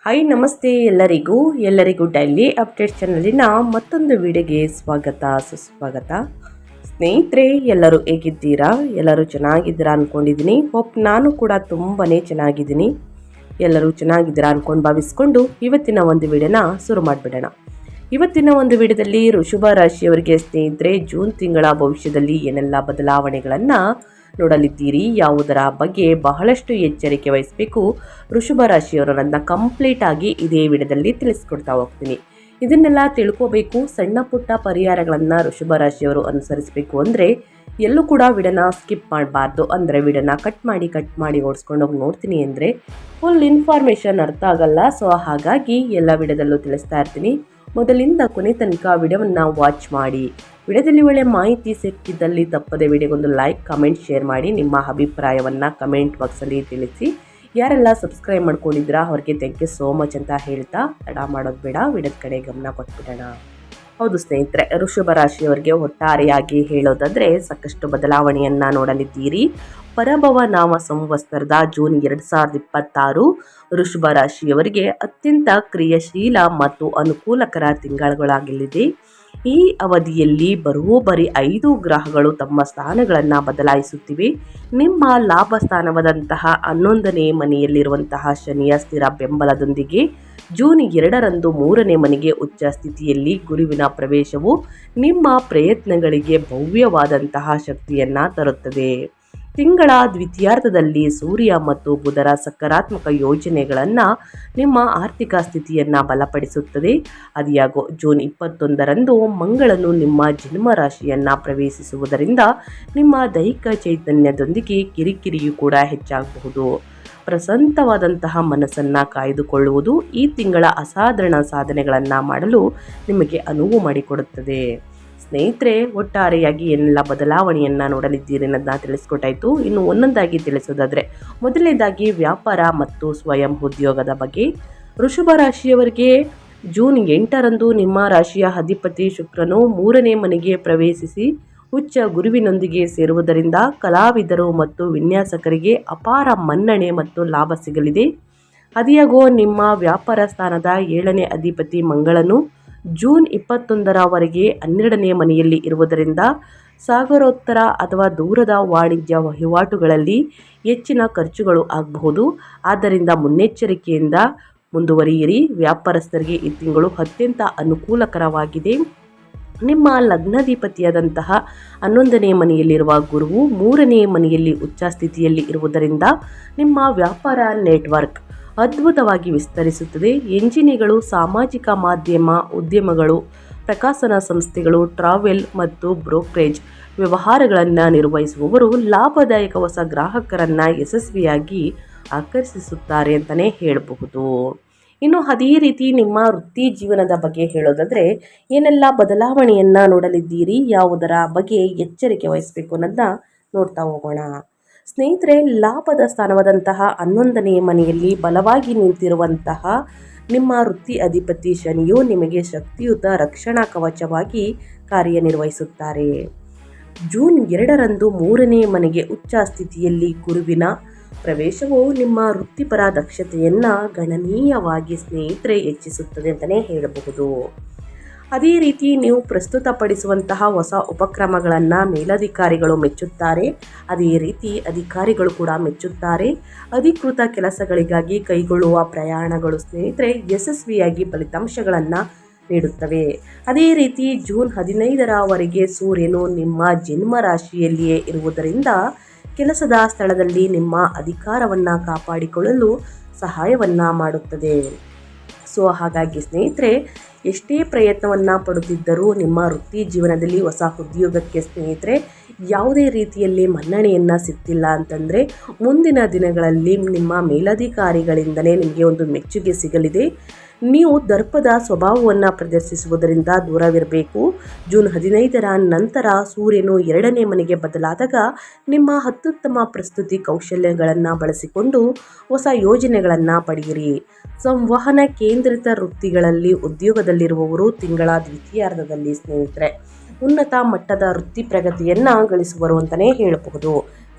Hi ನಮಸ್ತೆ ಎಲ್ಲರಿಗೂ daily update ಚಾನಲಿನ ಮತ್ತೊಂದು ವಿಡಿಯೋಗೆ ಸುಸ್ವಾಗತ. ಸ್ನೇಹಿತರೆ, ಎಲ್ಲರೂ ಹೇಗಿದ್ದೀರಾ? ಎಲ್ಲರೂ ಚೆನ್ನಾಗಿದ್ದೀರಾ ಅಂದ್ಕೊಂಡಿದ್ದೀನಿ. ನಾನು ಕೂಡ ತುಂಬಾ ಚೆನ್ನಾಗಿದ್ದೀನಿ. ಎಲ್ಲರೂ ಚೆನ್ನಾಗಿದ್ದೀರಾ ಅಂದ್ಕೊಂಡು ಭಾವಿಸ್ಕೊಂಡು ಇವತ್ತಿನ ಒಂದು ವಿಡಿಯೋನ ಶುರು ಮಾಡಿಬಿಡೋಣ. ಇವತ್ತಿನ ಒಂದು ವಿಡಿಯೋದಲ್ಲಿ ವೃಷಭ ರಾಶಿಯವರಿಗೆ ಸ್ನೇಹಿತರೆ ಜೂನ್ ತಿಂಗಳ ಭವಿಷ್ಯದಲ್ಲಿ ಏನೆಲ್ಲ ಬದಲಾವಣೆಗಳನ್ನು ನೋಡಲಿದ್ದೀರಿ, ಯಾವುದರ ಬಗ್ಗೆ ಬಹಳಷ್ಟು ಎಚ್ಚರಿಕೆ ವಹಿಸಬೇಕು, ವೃಷಭ ರಾಶಿಯವರು ನನ್ನ ಕಂಪ್ಲೀಟ್ ಆಗಿ ಇದೇ ವಿಡಿಯೋದಲ್ಲಿ ತಿಳಿಸ್ಕೊಡ್ತಾ ಹೋಗ್ತೀನಿ. ಇದನ್ನೆಲ್ಲ ತಿಳ್ಕೋಬೇಕು. ಸಣ್ಣ ಪುಟ್ಟ ಪರಿಹಾರಗಳನ್ನು ವೃಷಭ ರಾಶಿಯವರು ಅನುಸರಿಸಬೇಕು ಅಂದರೆ ಎಲ್ಲೂ ಕೂಡ ವಿಡಿಯೋನ ಸ್ಕಿಪ್ ಮಾಡಬಾರ್ದು. ಅಂದರೆ ವಿಡಿಯೋನ ಕಟ್ ಮಾಡಿ ಓಡಿಸ್ಕೊಂಡು ಹೋಗಿ ನೋಡ್ತೀನಿ ಅಂದರೆ ಫುಲ್ ಇನ್ಫಾರ್ಮೇಷನ್ ಅರ್ಥ ಆಗಲ್ಲ. ಸೊ ಹಾಗಾಗಿ ಎಲ್ಲ ವಿಡಿಯೋದಲ್ಲೂ ತಿಳಿಸ್ತಾ ಇರ್ತೀನಿ. ಮೊದಲಿಂದ ಕೊನೆ ತನಕ ವಿಡಿಯೋವನ್ನು ವಾಚ್ ಮಾಡಿ. ವಿಡಿಯೋದಲ್ಲಿ ಒಳ್ಳೆ ಮಾಹಿತಿ ಸಿಕ್ಕಿದ್ದಲ್ಲಿ ತಪ್ಪದೆ ವಿಡಿಯೋಗೊಂದು ಲೈಕ್, ಕಮೆಂಟ್, ಶೇರ್ ಮಾಡಿ. ನಿಮ್ಮ ಅಭಿಪ್ರಾಯವನ್ನು ಕಮೆಂಟ್ ಬಾಕ್ಸಲ್ಲಿ ತಿಳಿಸಿ. ಯಾರೆಲ್ಲ ಸಬ್ಸ್ಕ್ರೈಬ್ ಮಾಡ್ಕೊಂಡಿದ್ದೀರಾ ಅವ್ರಿಗೆ ಥ್ಯಾಂಕ್ ಯು ಸೋ ಮಚ್ ಅಂತ ಹೇಳ್ತಾ ತಡ ಮಾಡೋದು ಬೇಡ, ವಿಡಿಯೋದ ಕಡೆ ಗಮನ ಕೊಟ್ಬಿಡೋಣ. ಹೌದು ಸ್ನೇಹಿತರೆ, ವೃಷಭ ರಾಶಿಯವರಿಗೆ ಒಟ್ಟಾರೆಯಾಗಿ ಹೇಳೋದಾದರೆ ಸಾಕಷ್ಟು ಬದಲಾವಣೆಯನ್ನು ನೋಡಲಿದ್ದೀರಿ. ಪರಭವ ನಾಮ ಸಂವತ್ಸರದ ಜೂನ್ 2026 ವೃಷಭ ರಾಶಿಯವರಿಗೆ ಅತ್ಯಂತ ಕ್ರಿಯಾಶೀಲ ಮತ್ತು ಅನುಕೂಲಕರ ತಿಂಗಳುಗಳಾಗಲಿದೆ. ಈ ಅವಧಿಯಲ್ಲಿ ಬರೋಬ್ಬರಿ 5 ಗ್ರಹಗಳು ತಮ್ಮ ಸ್ಥಾನಗಳನ್ನು ಬದಲಾಯಿಸುತ್ತಿವೆ. ನಿಮ್ಮ ಲಾಭ ಸ್ಥಾನವಾದಂತಹ 11ನೇ ಮನೆಯಲ್ಲಿರುವಂತಹ ಶನಿಯ ಸ್ಥಿರ ಬೆಂಬಲದೊಂದಿಗೆ ಜೂನ್ 2ರಂದು 3ನೇ ಮನೆಗೆ ಉಚ್ಚ ಸ್ಥಿತಿಯಲ್ಲಿ ಗುರುವಿನ ಪ್ರವೇಶವು ನಿಮ್ಮ ಪ್ರಯತ್ನಗಳಿಗೆ ಭವ್ಯವಾದಂತಹ ಶಕ್ತಿಯನ್ನು ತರುತ್ತದೆ. ತಿಂಗಳ ದ್ವಿತೀಯಾರ್ಧದಲ್ಲಿ ಸೂರ್ಯ ಮತ್ತು ಬುಧರ ಸಕಾರಾತ್ಮಕ ಯೋಜನೆಗಳನ್ನು ನಿಮ್ಮ ಆರ್ಥಿಕ ಸ್ಥಿತಿಯನ್ನು ಬಲಪಡಿಸುತ್ತದೆ. ಅದಿಯಾಗೋ ಜೂನ್ 21ರಂದು ಮಂಗಳನು ನಿಮ್ಮ ಜನ್ಮ ರಾಶಿಯನ್ನು ಪ್ರವೇಶಿಸುವುದರಿಂದ ನಿಮ್ಮ ದೈಹಿಕ ಚೈತನ್ಯದೊಂದಿಗೆ ಕಿರಿಕಿರಿಯೂ ಕೂಡ ಹೆಚ್ಚಾಗಬಹುದು. ಪ್ರಶಾಂತವಾದಂತಹ ಮನಸ್ಸನ್ನು ಕಾಯ್ದುಕೊಳ್ಳುವುದು ಈ ತಿಂಗಳ ಅಸಾಧಾರಣ ಸಾಧನೆಗಳನ್ನು ಮಾಡಲು ನಿಮಗೆ ಅನುವು ಮಾಡಿಕೊಡುತ್ತದೆ. ಸ್ನೇಹಿತರೆ, ಒಟ್ಟಾರೆಯಾಗಿ ಏನೆಲ್ಲ ಬದಲಾವಣೆಯನ್ನು ನೋಡಲಿದ್ದೀರಿ ಅನ್ನೋದನ್ನ ತಿಳಿಸ್ಕೊಟ್ಟಾಯಿತು. ಇನ್ನು ಒಂದೊಂದಾಗಿ ತಿಳಿಸೋದಾದರೆ ಮೊದಲನೇದಾಗಿ ವ್ಯಾಪಾರ ಮತ್ತು ಸ್ವಯಂ ಉದ್ಯೋಗದ ಬಗ್ಗೆ. ವೃಷಭ ರಾಶಿಯವರಿಗೆ ಜೂನ್ 8ರಂದು ನಿಮ್ಮ ರಾಶಿಯ ಅಧಿಪತಿ ಶುಕ್ರನು 3ನೇ ಮನೆಗೆ ಪ್ರವೇಶಿಸಿ ಉಚ್ಚ ಗುರುವಿನೊಂದಿಗೆ ಸೇರುವುದರಿಂದ ಕಲಾವಿದರು ಮತ್ತು ವಿನ್ಯಾಸಕರಿಗೆ ಅಪಾರ ಮನ್ನಣೆ ಮತ್ತು ಲಾಭ ಸಿಗಲಿದೆ. ಅದಿಯಾಗೋ ನಿಮ್ಮ ವ್ಯಾಪಾರ ಸ್ಥಾನದ 7ನೇ ಅಧಿಪತಿ ಮಂಗಳನು ಜೂನ್ 21ರವರೆಗೆ 12ನೇ ಮನೆಯಲ್ಲಿ ಇರುವುದರಿಂದ ಸಾಗರೋತ್ತರ ಅಥವಾ ದೂರದ ವಾಣಿಜ್ಯ ವಹಿವಾಟುಗಳಲ್ಲಿ ಹೆಚ್ಚಿನ ಖರ್ಚುಗಳು ಆಗಬಹುದು. ಆದ್ದರಿಂದ ಮುನ್ನೆಚ್ಚರಿಕೆಯಿಂದ ಮುಂದುವರಿಯಿರಿ. ವ್ಯಾಪಾರಸ್ಥರಿಗೆ ಈ ತಿಂಗಳು ಅತ್ಯಂತ ಅನುಕೂಲಕರವಾಗಿದೆ. ನಿಮ್ಮ ಲಗ್ನಾಧಿಪತಿಯಾದಂತಹ 11ನೇ ಮನೆಯಲ್ಲಿರುವ ಗುರುವು 3ನೇ ಮನೆಯಲ್ಲಿ ಉಚ್ಚ ಸ್ಥಿತಿಯಲ್ಲಿ ಇರುವುದರಿಂದ ನಿಮ್ಮ ವ್ಯಾಪಾರ ನೆಟ್ವರ್ಕ್ ಅದ್ಭುತವಾಗಿ ವಿಸ್ತರಿಸುತ್ತದೆ. ಎಂಜಿನಿಯರ್ಗಳು, ಸಾಮಾಜಿಕ ಮಾಧ್ಯಮ ಉದ್ಯಮಗಳು, ಪ್ರಕಾಶನ ಸಂಸ್ಥೆಗಳು, ಟ್ರಾವೆಲ್ ಮತ್ತು ಬ್ರೋಕರೇಜ್ ವ್ಯವಹಾರಗಳನ್ನು ನಿರ್ವಹಿಸುವವರು ಲಾಭದಾಯಕ ಹೊಸ ಗ್ರಾಹಕರನ್ನು ಯಶಸ್ವಿಯಾಗಿ ಆಕರ್ಷಿಸುತ್ತಾರೆ ಅಂತಲೇ ಹೇಳಬಹುದು. ಇನ್ನು ಅದೇ ರೀತಿ ನಿಮ್ಮ ವೃತ್ತಿ ಜೀವನದ ಬಗ್ಗೆ ಹೇಳೋದಾದರೆ ಏನೆಲ್ಲ ಬದಲಾವಣೆಯನ್ನು ನೋಡಲಿದ್ದೀರಿ, ಯಾವುದರ ಬಗ್ಗೆ ಎಚ್ಚರಿಕೆ ವಹಿಸಬೇಕು ಅನ್ನೋದನ್ನ ನೋಡ್ತಾ ಹೋಗೋಣ. ಸ್ನೇಹಿತರೆ, ಲಾಭದ ಸ್ಥಾನವಾದಂತಹ 11ನೇ ಮನೆಯಲ್ಲಿ ಬಲವಾಗಿ ನಿಂತಿರುವಂತಹ ನಿಮ್ಮ ವೃತ್ತಿ ಅಧಿಪತಿ ಶನಿಯು ನಿಮಗೆ ಶಕ್ತಿಯುತ ರಕ್ಷಣಾ ಕವಚವಾಗಿ ಕಾರ್ಯನಿರ್ವಹಿಸುತ್ತಾರೆ. ಜೂನ್ 2ರಂದು 3ನೇ ಮನೆಗೆ ಉಚ್ಚ ಸ್ಥಿತಿಯಲ್ಲಿ ಗುರುವಿನ ಪ್ರವೇಶವು ನಿಮ್ಮ ವೃತ್ತಿಪರ ದಕ್ಷತೆಯನ್ನು ಗಣನೀಯವಾಗಿ ಸ್ನೇಹಿತರೆ ಹೆಚ್ಚಿಸುತ್ತದೆ ಅಂತಲೇ ಹೇಳಬಹುದು. ಅದೇ ರೀತಿ ನೀವು ಪ್ರಸ್ತುತಪಡಿಸುವಂತಹ ಹೊಸ ಉಪಕ್ರಮಗಳನ್ನು ಮೇಲಧಿಕಾರಿಗಳು ಮೆಚ್ಚುತ್ತಾರೆ. ಅದೇ ರೀತಿ ಅಧಿಕಾರಿಗಳು ಕೂಡ ಮೆಚ್ಚುತ್ತಾರೆ. ಅಧಿಕೃತ ಕೆಲಸಗಳಿಗಾಗಿ ಕೈಗೊಳ್ಳುವ ಪ್ರಯಾಣಗಳು ಸ್ನೇಹಿತರೆ ಯಶಸ್ವಿಯಾಗಿ ಫಲಿತಾಂಶಗಳನ್ನು ನೀಡುತ್ತವೆ. ಅದೇ ರೀತಿ ಜೂನ್ 15ರವರೆಗೆ ಸೂರ್ಯನು ನಿಮ್ಮ ಜನ್ಮ ರಾಶಿಯಲ್ಲಿಯೇ ಇರುವುದರಿಂದ ಕೆಲಸದ ಸ್ಥಳದಲ್ಲಿ ನಿಮ್ಮ ಅಧಿಕಾರವನ್ನು ಕಾಪಾಡಿಕೊಳ್ಳಲು ಸಹಾಯವನ್ನು ಮಾಡುತ್ತದೆ. ಸೊ ಹಾಗಾಗಿ ಸ್ನೇಹಿತರೆ, ಎಷ್ಟೇ ಪ್ರಯತ್ನವನ್ನು ಪಡುತ್ತಿದ್ದರೂ ನಿಮ್ಮ ವೃತ್ತಿ ಜೀವನದಲ್ಲಿ ಹೊಸ ಉದ್ಯೋಗಕ್ಕೆ ಸ್ನೇಹಿತರೆ ಯಾವುದೇ ರೀತಿಯಲ್ಲಿ ಮನ್ನಣೆಯನ್ನು ಸಿಗ್ತಿಲ್ಲ ಅಂತಂದರೆ ಮುಂದಿನ ದಿನಗಳಲ್ಲಿ ನಿಮ್ಮ ಮೇಲಧಿಕಾರಿಗಳಿಂದಲೇ ನಿಮಗೆ ಒಂದು ಮೆಚ್ಚುಗೆ ಸಿಗಲಿದೆ. ನೀವು ದರ್ಪದ ಸ್ವಭಾವವನ್ನು ಪ್ರದರ್ಶಿಸುವುದರಿಂದ ದೂರವಿರಬೇಕು. ಜೂನ್ 15ರ ನಂತರ ಸೂರ್ಯನು 2ನೇ ಮನೆಗೆ ಬದಲಾದಾಗ ನಿಮ್ಮ ಅತ್ಯುತ್ತಮ ಪ್ರಸ್ತುತಿ ಕೌಶಲ್ಯಗಳನ್ನು ಬಳಸಿಕೊಂಡು ಹೊಸ ಯೋಜನೆಗಳನ್ನು ಪಡೆಯಿರಿ. ಸಂವಹನ ಕೇಂದ್ರಿತ ವೃತ್ತಿಗಳಲ್ಲಿ ಉದ್ಯೋಗದಲ್ಲಿರುವವರು ತಿಂಗಳ ದ್ವಿತೀಯಾರ್ಧದಲ್ಲಿ ಸ್ನೇಹಿತರೆ ಉನ್ನತ ಮಟ್ಟದ ವೃತ್ತಿ ಪ್ರಗತಿಯನ್ನು ಗಳಿಸುವರು ಅಂತಲೇ ಹೇಳಬಹುದು.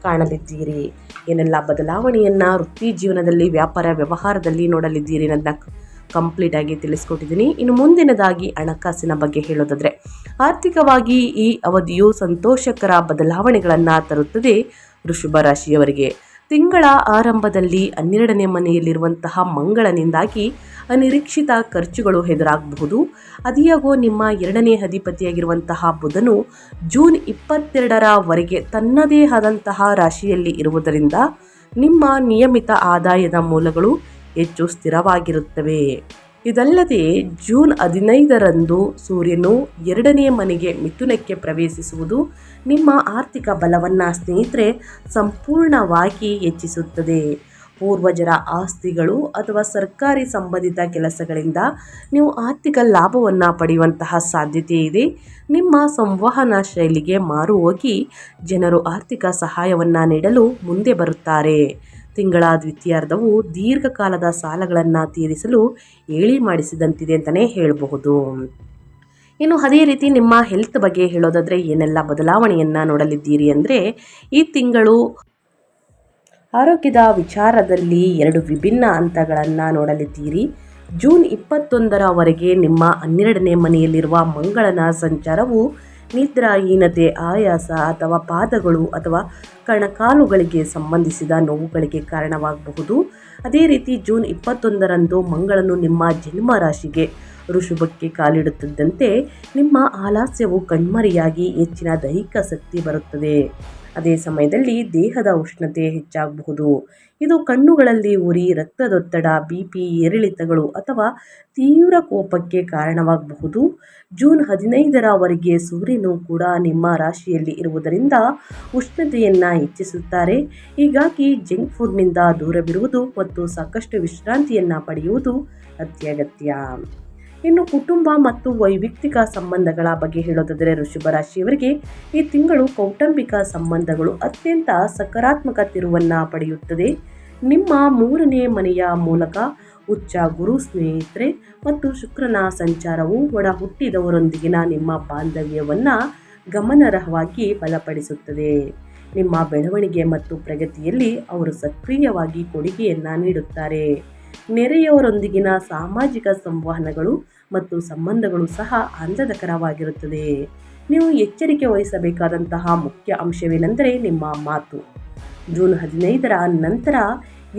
ಕಾಣಲಿದ್ದೀರಿ. ಏನೆಲ್ಲ ಬದಲಾವಣೆಯನ್ನು ವೃತ್ತಿ ಜೀವನದಲ್ಲಿ, ವ್ಯಾಪಾರ ವ್ಯವಹಾರದಲ್ಲಿ ನೋಡಲಿದ್ದೀರಿ ಅನ್ನೋದನ್ನ ಕಂಪ್ಲೀಟ್ ಆಗಿ ತಿಳಿಸ್ಕೊಟ್ಟಿದ್ದೀನಿ. ಇನ್ನು ಮುಂದಿನದಾಗಿ ಹಣಕಾಸಿನ ಬಗ್ಗೆ ಹೇಳೋದಾದರೆ, ಆರ್ಥಿಕವಾಗಿ ಈ ಅವಧಿಯು ಸಂತೋಷಕರ ಬದಲಾವಣೆಗಳನ್ನು ತರುತ್ತದೆ. ವೃಷಭ ರಾಶಿಯವರಿಗೆ ತಿಂಗಳ ಆರಂಭದಲ್ಲಿ 12ನೇ ಮನೆಯಲ್ಲಿರುವಂತಹ ಮಂಗಳನಿಂದಾಗಿ ಅನಿರೀಕ್ಷಿತ ಖರ್ಚುಗಳು ಎದುರಾಗಬಹುದು. ಅದಿಯಾಗೋ ನಿಮ್ಮ 2ನೇ ಅಧಿಪತಿಯಾಗಿರುವಂತಹ ಬುಧನು ಜೂನ್ 22ರವರೆಗೆ ತನ್ನದೇ ಆದಂತಹ ರಾಶಿಯಲ್ಲಿ ಇರುವುದರಿಂದ ನಿಮ್ಮ ನಿಯಮಿತ ಆದಾಯದ ಮೂಲಗಳು ಹೆಚ್ಚು ಸ್ಥಿರವಾಗಿರುತ್ತವೆ. ಇದಲ್ಲದೆ ಜೂನ್ 15ರಂದು ಸೂರ್ಯನು 2ನೇ ಮನೆಗೆ ಮಿಥುನಕ್ಕೆ ಪ್ರವೇಶಿಸುವುದು ನಿಮ್ಮ ಆರ್ಥಿಕ ಬಲವನ್ನು ಸ್ನೇಹಿತರೆ ಸಂಪೂರ್ಣವಾಗಿ ಹೆಚ್ಚಿಸುತ್ತದೆ. ಪೂರ್ವಜರ ಆಸ್ತಿಗಳು ಅಥವಾ ಸರ್ಕಾರಿ ಸಂಬಂಧಿತ ಕೆಲಸಗಳಿಂದ ನೀವು ಆರ್ಥಿಕ ಲಾಭವನ್ನು ಪಡೆಯುವಂತಹ ಸಾಧ್ಯತೆ ಇದೆ. ನಿಮ್ಮ ಸಂವಹನ ಶೈಲಿಗೆ ಮಾರು ಹೋಗಿ ಜನರು ಆರ್ಥಿಕ ಸಹಾಯವನ್ನು ನೀಡಲು ಮುಂದೆ ಬರುತ್ತಾರೆ. ತಿಂಗಳ ದ್ವಿತೀಯಾರ್ಧವು ದೀರ್ಘಕಾಲದ ಸಾಲಗಳನ್ನು ತೀರಿಸಲು ಏಳಿ ಮಾಡಿಸಿದಂತಿದೆ ಅಂತಲೇ ಹೇಳಬಹುದು. ಇನ್ನು ಅದೇ ರೀತಿ ನಿಮ್ಮ ಹೆಲ್ತ್ ಬಗ್ಗೆ ಹೇಳೋದಾದರೆ ಏನೆಲ್ಲ ಬದಲಾವಣೆಯನ್ನು ನೋಡಲಿದ್ದೀರಿ ಅಂದರೆ, ಈ ತಿಂಗಳು ಆರೋಗ್ಯದ ವಿಚಾರದಲ್ಲಿ 2 ವಿಭಿನ್ನ ಹಂತಗಳನ್ನು ನೋಡಲಿದ್ದೀರಿ. ಜೂನ್ 21ರವರೆಗೆ ನಿಮ್ಮ 12ನೇ ಮನೆಯಲ್ಲಿರುವ ಮಂಗಳನ ಸಂಚಾರವು ನಿದ್ರಾಹೀನತೆ, ಆಯಾಸ ಅಥವಾ ಪಾದಗಳು ಅಥವಾ ಕಣಕಾಲುಗಳಿಗೆ ಸಂಬಂಧಿಸಿದ ನೋವುಗಳಿಗೆ ಕಾರಣವಾಗಬಹುದು. ಅದೇ ರೀತಿ ಜೂನ್ 21ರಂದು ಮಂಗಳನು ನಿಮ್ಮ ಜನ್ಮ ರಾಶಿಗೆ ವೃಷಭಕ್ಕೆ ಕಾಲಿಡುತ್ತಿದ್ದಂತೆ ನಿಮ್ಮ ಆಲಸ್ಯವು ಕಣ್ಮರೆಯಾಗಿ ಹೆಚ್ಚಿನ ದೈಹಿಕ ಶಕ್ತಿ ಬರುತ್ತದೆ. ಅದೇ ಸಮಯದಲ್ಲಿ ದೇಹದ ಉಷ್ಣತೆ ಹೆಚ್ಚಾಗಬಹುದು. ಇದು ಕಣ್ಣುಗಳಲ್ಲಿ ಉರಿ, ರಕ್ತದೊತ್ತಡ, BP ಏರಿಳಿತಗಳು ಅಥವಾ ತೀವ್ರ ಕೋಪಕ್ಕೆ ಕಾರಣವಾಗಬಹುದು. ಜೂನ್ 15ರವರೆಗೆ ಸೂರ್ಯನು ಕೂಡ ನಿಮ್ಮ ರಾಶಿಯಲ್ಲಿ ಇರುವುದರಿಂದ ಉಷ್ಣತೆಯನ್ನು ಹೆಚ್ಚಿಸುತ್ತಾರೆ. ಹೀಗಾಗಿ ಜಂಕ್ ಫುಡ್ನಿಂದ ದೂರವಿರುವುದು ಮತ್ತು ಸಾಕಷ್ಟು ವಿಶ್ರಾಂತಿಯನ್ನು ಪಡೆಯುವುದು ಅತ್ಯಗತ್ಯ. ಇನ್ನು ಕುಟುಂಬ ಮತ್ತು ವೈಯಕ್ತಿಕ ಸಂಬಂಧಗಳ ಬಗ್ಗೆ ಹೇಳೋದಾದರೆ, ವೃಷಭ ರಾಶಿಯವರಿಗೆ ಈ ತಿಂಗಳು ಕೌಟುಂಬಿಕ ಸಂಬಂಧಗಳು ಅತ್ಯಂತ ಸಕಾರಾತ್ಮಕ ತಿರುವನ್ನು ಪಡೆಯುತ್ತದೆ. ನಿಮ್ಮ 3ನೇ ಮನೆಯ ಮೂಲಕ ಉಚ್ಚ ಗುರು ಸ್ನೇಹಿತರೆ ಮತ್ತು ಶುಕ್ರನ ಸಂಚಾರವು ಒಡ ಹುಟ್ಟಿದವರೊಂದಿಗಿನ ನಿಮ್ಮ ಬಾಂಧವ್ಯವನ್ನು ಗಮನಾರ್ಹವಾಗಿ ಬಲಪಡಿಸುತ್ತದೆ. ನಿಮ್ಮ ಬೆಳವಣಿಗೆ ಮತ್ತು ಪ್ರಗತಿಯಲ್ಲಿ ಅವರು ಸಕ್ರಿಯವಾಗಿ ಕೊಡುಗೆಯನ್ನು ನೀಡುತ್ತಾರೆ. ನೆರೆಯವರೊಂದಿಗಿನ ಸಾಮಾಜಿಕ ಸಂವಹನಗಳು ಮತ್ತು ಸಂಬಂಧಗಳು ಸಹ ಆನಂದಕರವಾಗಿರುತ್ತದೆ. ನೀವು ಎಚ್ಚರಿಕೆ ವಹಿಸಬೇಕಾದಂತಹ ಮುಖ್ಯ ಅಂಶವೇನೆಂದರೆ ನಿಮ್ಮ ಮಾತು. ಜೂನ್ 15ರ ನಂತರ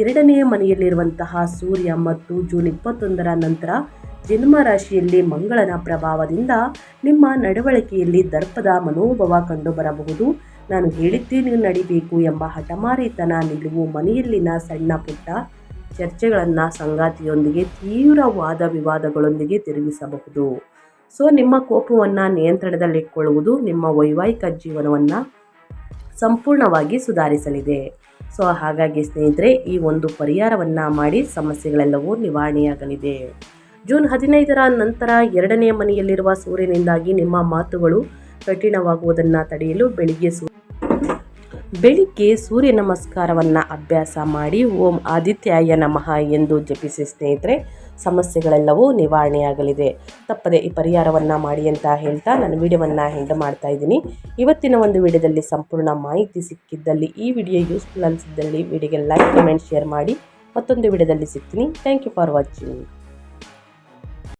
2ನೇ ಮನೆಯಲ್ಲಿರುವಂತಹ ಸೂರ್ಯ ಮತ್ತು ಜೂನ್ 21ರ ನಂತರ ಜನ್ಮ ರಾಶಿಯಲ್ಲಿ ಮಂಗಳನ ಪ್ರಭಾವದಿಂದ ನಿಮ್ಮ ನಡವಳಿಕೆಯಲ್ಲಿ ದರ್ಪದ ಮನೋಭಾವ ಕಂಡುಬರಬಹುದು. ನಾನು ಹೇಳಿದ್ದೇ ನೀವು ನಡಿಬೇಕು ಎಂಬ ಹಠಮಾರಿತನ, ನಿಲುವು ಮನೆಯಲ್ಲಿನ ಸಣ್ಣ ಪುಟ್ಟ ಚರ್ಚೆಗಳನ್ನು ಸಂಗಾತಿಯೊಂದಿಗೆ ತೀವ್ರ ವಾದ ವಿವಾದಗಳೊಂದಿಗೆ ತಿರುಗಿಸಬಹುದು. ಸೊ ನಿಮ್ಮ ಕೋಪವನ್ನು ನಿಯಂತ್ರಣದಲ್ಲಿಟ್ಟುಕೊಳ್ಳುವುದು ನಿಮ್ಮ ವೈವಾಹಿಕ ಜೀವನವನ್ನು ಸಂಪೂರ್ಣವಾಗಿ ಸುಧಾರಿಸಲಿದೆ. ಸೊ ಹಾಗಾಗಿ ಸ್ನೇಹಿತರೆ, ಈ ಒಂದು ಪರಿಹಾರವನ್ನು ಮಾಡಿ ಸಮಸ್ಯೆಗಳೆಲ್ಲವೂ ನಿವಾರಣೆಯಾಗಲಿದೆ. ಜೂನ್ 15ರ ನಂತರ 2ನೇ ಮನೆಯಲ್ಲಿರುವ ಸೂರ್ಯನಿಂದಾಗಿ ನಿಮ್ಮ ಮಾತುಗಳು ಕಠಿಣವಾಗುವುದನ್ನು ತಡೆಯಲು ಬೆಳಿಗ್ಗೆ ಸೂರ್ಯ ನಮಸ್ಕಾರವನ್ನು ಅಭ್ಯಾಸ ಮಾಡಿ ಓಂ ಆದಿತ್ಯಾಯ ನಮಃ ಎಂದು ಜಪಿಸಿ ಸ್ನೇಹಿತರೆ, ಸಮಸ್ಯೆಗಳೆಲ್ಲವೂ ನಿವಾರಣೆಯಾಗಲಿದೆ. ತಪ್ಪದೆ ಈ ಪರಿಹಾರವನ್ನು ಮಾಡಿ ಅಂತ ಹೇಳ್ತಾ ನಾನು ವಿಡಿಯೋವನ್ನು ಎಂಡ್ ಮಾಡ್ತಾ ಇದ್ದೀನಿ. ಇವತ್ತಿನ ಒಂದು ವಿಡಿಯೋದಲ್ಲಿ ಸಂಪೂರ್ಣ ಮಾಹಿತಿ ಸಿಕ್ಕಿದ್ದಲ್ಲಿ, ಈ ವಿಡಿಯೋ ಯೂಸ್ಫುಲ್ ಅನಿಸಿದ್ದಲ್ಲಿ ವಿಡಿಯೋಗೆ ಲೈಕ್, ಕಮೆಂಟ್, ಶೇರ್ ಮಾಡಿ. ಮತ್ತೊಂದು ವಿಡಿಯೋದಲ್ಲಿ ಸಿಗ್ತೀನಿ. Thank you for watching.